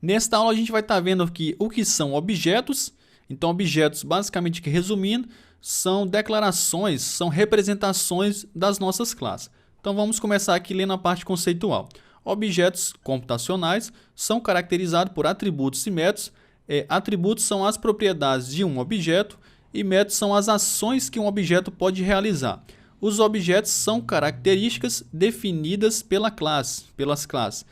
Nesta aula a gente vai estar vendo aqui o que são objetos. Então objetos, basicamente, que resumindo, são declarações, são representações das nossas classes. Então vamos começar aqui lendo a parte conceitual. Objetos computacionais são caracterizados por atributos e métodos. Atributos são as propriedades de um objeto e métodos são as ações que um objeto pode realizar. Os objetos são características definidas pelas classes.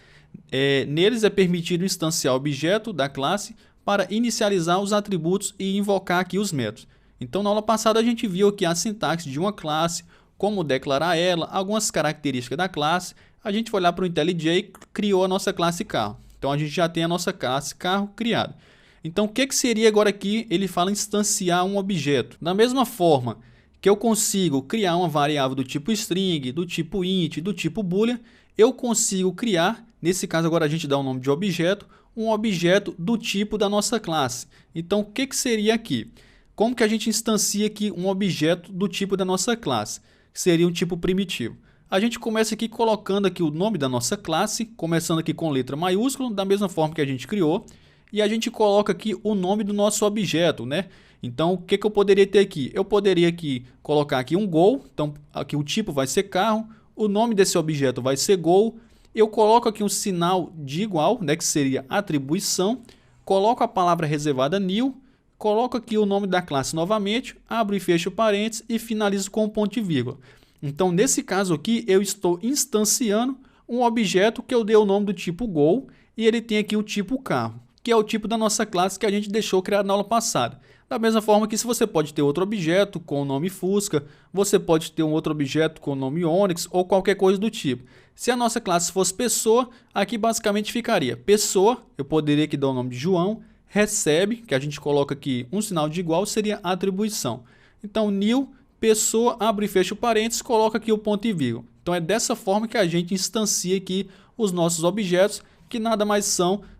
Neles é permitido instanciar o objeto da classe para inicializar os atributos e invocar aqui os métodos. Então, na aula passada a gente viu aqui a sintaxe de uma classe, como declarar ela, algumas características da classe. A gente foi lá para o IntelliJ e criou a nossa classe carro. Então, a gente já tem a nossa classe carro criada. Então, o que seria agora aqui? Ele fala instanciar um objeto. Da mesma forma que eu consigo criar uma variável do tipo string, do tipo int, do tipo boolean, eu consigo criar, nesse caso agora a gente dá o nome de objeto, um objeto do tipo da nossa classe. Então, o que seria aqui? Como que a gente instancia aqui um objeto do tipo da nossa classe? Seria um tipo primitivo. A gente começa aqui colocando aqui o nome da nossa classe, começando aqui com letra maiúscula, da mesma forma que a gente criou, e a gente coloca aqui o nome do nosso objeto, né? Então, o que eu poderia ter aqui? Eu poderia aqui colocar aqui um Gol, então aqui o tipo vai ser carro, o nome desse objeto vai ser Gol, eu coloco aqui um sinal de igual, né, que seria atribuição, coloco a palavra reservada new, coloco aqui o nome da classe novamente, abro e fecho parênteses e finalizo com um ponto e vírgula. Então, nesse caso aqui, eu estou instanciando um objeto que eu dei o nome do tipo Gol e ele tem aqui o tipo carro, que é o tipo da nossa classe que a gente deixou criado na aula passada. Da mesma forma que se você pode ter outro objeto com o nome Fusca, você pode ter um outro objeto com o nome Onix ou qualquer coisa do tipo. Se a nossa classe fosse pessoa, aqui basicamente ficaria pessoa, eu poderia aqui dar o nome de João, recebe, que a gente coloca aqui um sinal de igual, seria atribuição. Então, new, pessoa, abre e fecha o parênteses, coloca aqui o ponto e vírgula. Então, é dessa forma que a gente instancia aqui os nossos objetos, que nada mais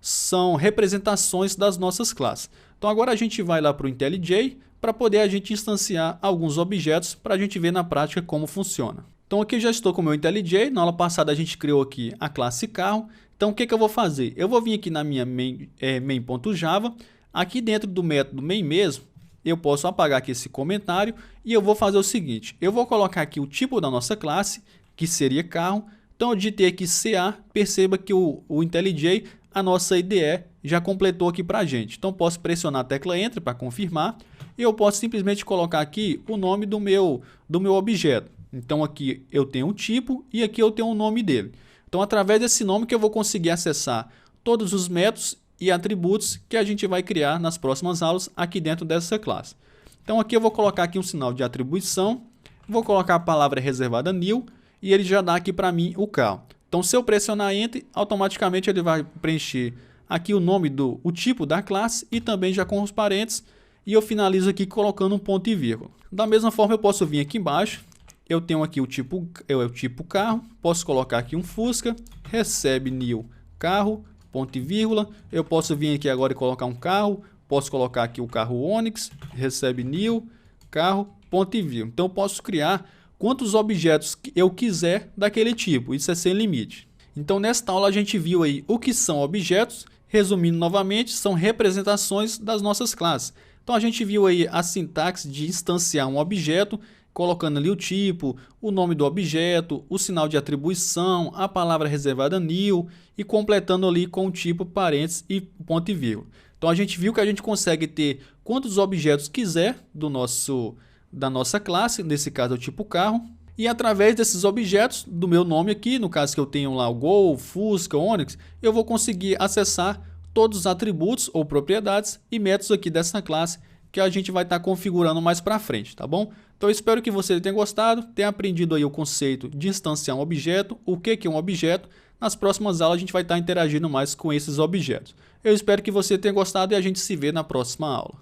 são representações das nossas classes. Então agora a gente vai lá para o IntelliJ para poder a gente instanciar alguns objetos para a gente ver na prática como funciona. Então aqui eu já estou com o meu IntelliJ, na aula passada a gente criou aqui a classe carro. Então o que eu vou fazer? Eu vou vir aqui na minha main.java, aqui dentro do método main mesmo, eu posso apagar aqui esse comentário e eu vou fazer o seguinte, eu vou colocar aqui o tipo da nossa classe, que seria carro. Então eu digitei aqui CA, perceba que o IntelliJ, a nossa IDE, já completou aqui para a gente. Então posso pressionar a tecla Enter para confirmar e eu posso simplesmente colocar aqui o nome do meu objeto. Então aqui eu tenho um tipo e aqui eu tenho o nome dele. Então através desse nome que eu vou conseguir acessar todos os métodos e atributos que a gente vai criar nas próximas aulas aqui dentro dessa classe. Então aqui eu vou colocar aqui um sinal de atribuição, vou colocar a palavra reservada new, e ele já dá aqui para mim o carro. Então, se eu pressionar Enter, automaticamente ele vai preencher aqui o nome o tipo da classe e também já com os parênteses. E eu finalizo aqui colocando um ponto e vírgula. Da mesma forma, eu posso vir aqui embaixo. Eu tenho aqui o tipo carro. Posso colocar aqui um Fusca. Recebe new carro, ponto e vírgula. Eu posso vir aqui agora e colocar um carro. Posso colocar aqui o carro Onix. Recebe new carro, ponto e vírgula. Então, eu posso criar quantos objetos eu quiser daquele tipo, isso é sem limite. Então nesta aula a gente viu aí o que são objetos, resumindo novamente, são representações das nossas classes. Então a gente viu aí a sintaxe de instanciar um objeto, colocando ali o tipo, o nome do objeto, o sinal de atribuição, a palavra reservada new e completando ali com o tipo, parênteses e ponto e vírgula. Então a gente viu que a gente consegue ter quantos objetos quiser da nossa classe, nesse caso é o tipo carro, e através desses objetos do meu nome aqui, no caso que eu tenho lá o Gol, Fusca, Onix, eu vou conseguir acessar todos os atributos ou propriedades e métodos aqui dessa classe que a gente vai estar configurando mais para frente, tá bom? Então eu espero que você tenha gostado, tenha aprendido aí o conceito de instanciar um objeto, o que é um objeto. Nas próximas aulas a gente vai estar interagindo mais com esses objetos. Eu espero que você tenha gostado e a gente se vê na próxima aula.